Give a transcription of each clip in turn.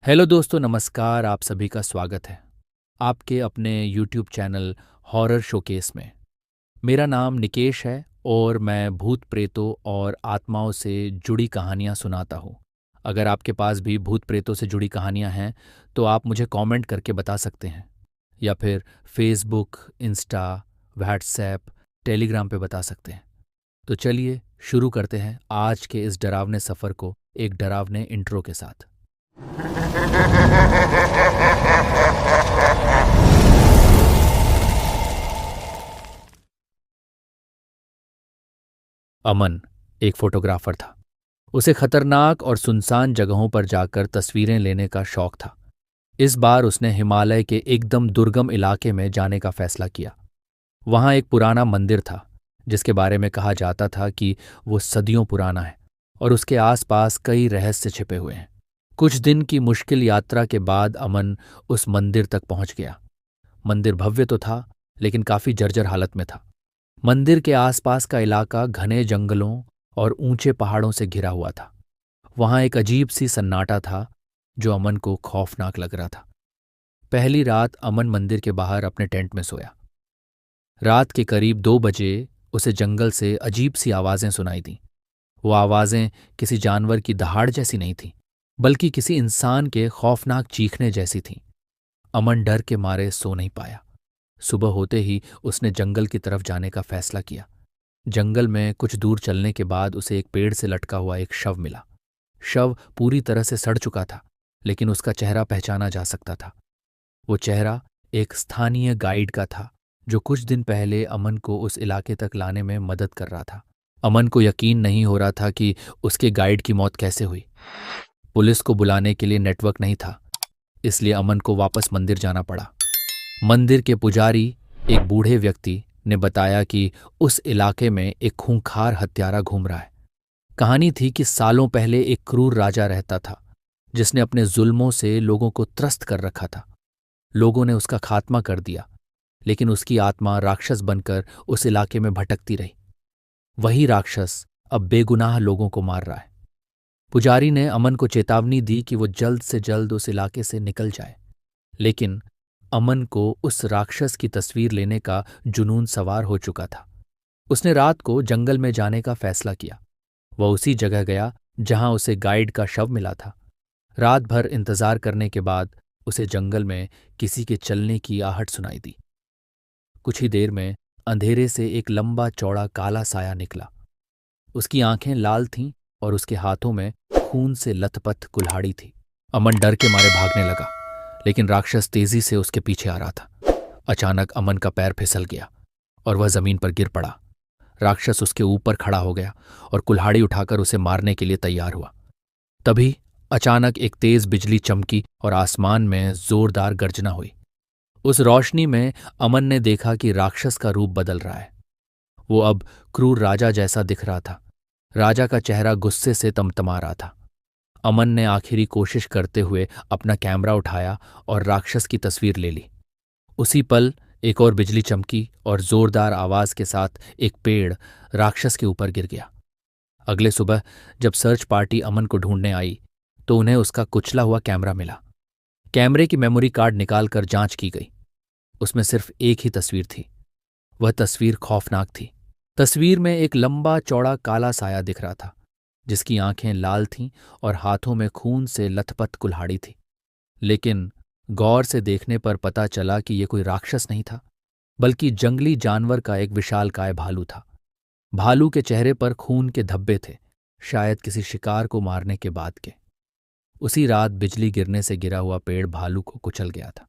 Hello दोस्तों, नमस्कार। आप सभी का स्वागत है आपके अपने यूट्यूब चैनल हॉरर शोकेस में। मेरा नाम निकेश है और मैं भूत प्रेतों और आत्माओं से जुड़ी कहानियाँ सुनाता हूँ। अगर आपके पास भी भूत प्रेतों से जुड़ी कहानियाँ हैं तो आप मुझे कमेंट करके बता सकते हैं, या फिर फेसबुक, इंस्टा, व्हाट्सएप, टेलीग्राम पे बता सकते हैं। तो चलिए शुरू करते हैं आज के इस डरावने सफ़र को एक डरावने इंट्रो के साथ। अमन एक फोटोग्राफर था। उसे खतरनाक और सुनसान जगहों पर जाकर तस्वीरें लेने का शौक था। इस बार उसने हिमालय के एकदम दुर्गम इलाके में जाने का फैसला किया। वहां एक पुराना मंदिर था जिसके बारे में कहा जाता था कि वो सदियों पुराना है और उसके आसपास कई रहस्य छिपे हुए हैं। कुछ दिन की मुश्किल यात्रा के बाद अमन उस मंदिर तक पहुंच गया। मंदिर भव्य तो था, लेकिन काफी जर्जर हालत में था। मंदिर के आसपास का इलाका घने जंगलों और ऊंचे पहाड़ों से घिरा हुआ था। वहां एक अजीब सी सन्नाटा था जो अमन को खौफनाक लग रहा था। पहली रात अमन मंदिर के बाहर अपने टेंट में सोया। रात के करीब 2 बजे उसे जंगल से अजीब सी आवाजें सुनाई दी। वो आवाजें किसी जानवर की दहाड़ जैसी नहीं थीं, बल्कि किसी इंसान के खौफनाक चीखने जैसी थीं। अमन डर के मारे सो नहीं पाया। सुबह होते ही उसने जंगल की तरफ जाने का फैसला किया। जंगल में कुछ दूर चलने के बाद उसे एक पेड़ से लटका हुआ एक शव मिला। शव पूरी तरह से सड़ चुका था, लेकिन उसका चेहरा पहचाना जा सकता था। वो चेहरा एक स्थानीय गाइड का था जो कुछ दिन पहले अमन को उस इलाके तक लाने में मदद कर रहा था। अमन को यकीन नहीं हो रहा था कि उसके गाइड की मौत कैसे हुई। पुलिस को बुलाने के लिए नेटवर्क नहीं था, इसलिए अमन को वापस मंदिर जाना पड़ा। मंदिर के पुजारी, एक बूढ़े व्यक्ति, ने बताया कि उस इलाके में एक खूंखार हत्यारा घूम रहा है। कहानी थी कि सालों पहले एक क्रूर राजा रहता था जिसने अपने जुल्मों से लोगों को त्रस्त कर रखा था। लोगों ने उसका खात्मा कर दिया, लेकिन उसकी आत्मा राक्षस बनकर उस इलाके में भटकती रही। वही राक्षस अब बेगुनाह लोगों को मार रहा है। पुजारी ने अमन को चेतावनी दी कि वो जल्द से जल्द उस इलाके से निकल जाए, लेकिन अमन को उस राक्षस की तस्वीर लेने का जुनून सवार हो चुका था। उसने रात को जंगल में जाने का फैसला किया। वह उसी जगह गया जहां उसे गाइड का शव मिला था। रात भर इंतजार करने के बाद उसे जंगल में किसी के चलने की आहट सुनाई दी। कुछ ही देर में अंधेरे से एक लंबा चौड़ा काला साया निकला। उसकी आंखें लाल थीं और उसके हाथों में खून से लथपथ कुल्हाड़ी थी। अमन डर के मारे भागने लगा, लेकिन राक्षस तेजी से उसके पीछे आ रहा था। अचानक अमन का पैर फिसल गया और वह जमीन पर गिर पड़ा। राक्षस उसके ऊपर खड़ा हो गया और कुल्हाड़ी उठाकर उसे मारने के लिए तैयार हुआ। तभी अचानक एक तेज बिजली चमकी और आसमान में जोरदार गर्जना हुई। उस रोशनी में अमन ने देखा कि राक्षस का रूप बदल रहा है। वो अब क्रूर राजा जैसा दिख रहा था। राजा का चेहरा गुस्से से तमतमा रहा था। अमन ने आखिरी कोशिश करते हुए अपना कैमरा उठाया और राक्षस की तस्वीर ले ली। उसी पल एक और बिजली चमकी और जोरदार आवाज के साथ एक पेड़ राक्षस के ऊपर गिर गया। अगले सुबह जब सर्च पार्टी अमन को ढूंढने आई तो उन्हें उसका कुचला हुआ कैमरा मिला। कैमरे की मेमोरी कार्ड निकालकर जांच की गई। उसमें सिर्फ एक ही तस्वीर थी। वह तस्वीर खौफनाक थी। तस्वीर में एक लंबा चौड़ा काला साया दिख रहा था जिसकी आंखें लाल थीं और हाथों में खून से लथपथ कुल्हाड़ी थी। लेकिन गौर से देखने पर पता चला कि यह कोई राक्षस नहीं था, बल्कि जंगली जानवर का एक विशालकाय भालू था। भालू के चेहरे पर खून के धब्बे थे, शायद किसी शिकार को मारने के बाद के। उसी रात बिजली गिरने से गिरा हुआ पेड़ भालू को कुचल गया था।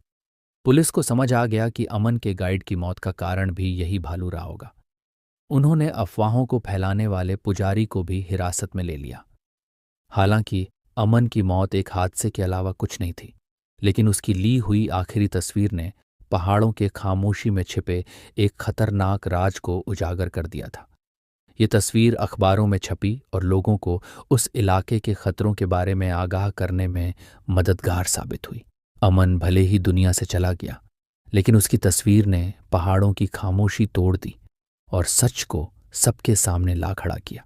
पुलिस को समझ आ गया कि अमन के गाइड की मौत का कारण भी यही भालू रहा होगा। उन्होंने अफवाहों को फैलाने वाले पुजारी को भी हिरासत में ले लिया। हालांकि अमन की मौत एक हादसे के अलावा कुछ नहीं थी, लेकिन उसकी ली हुई आखिरी तस्वीर ने पहाड़ों के खामोशी में छिपे एक खतरनाक राज को उजागर कर दिया था। ये तस्वीर अखबारों में छपी और लोगों को उस इलाके के खतरों के बारे में आगाह करने में मददगार साबित हुई। अमन भले ही दुनिया से चला गया, लेकिन उसकी तस्वीर ने पहाड़ों की खामोशी तोड़ दी और सच को सबके सामने ला खड़ा किया।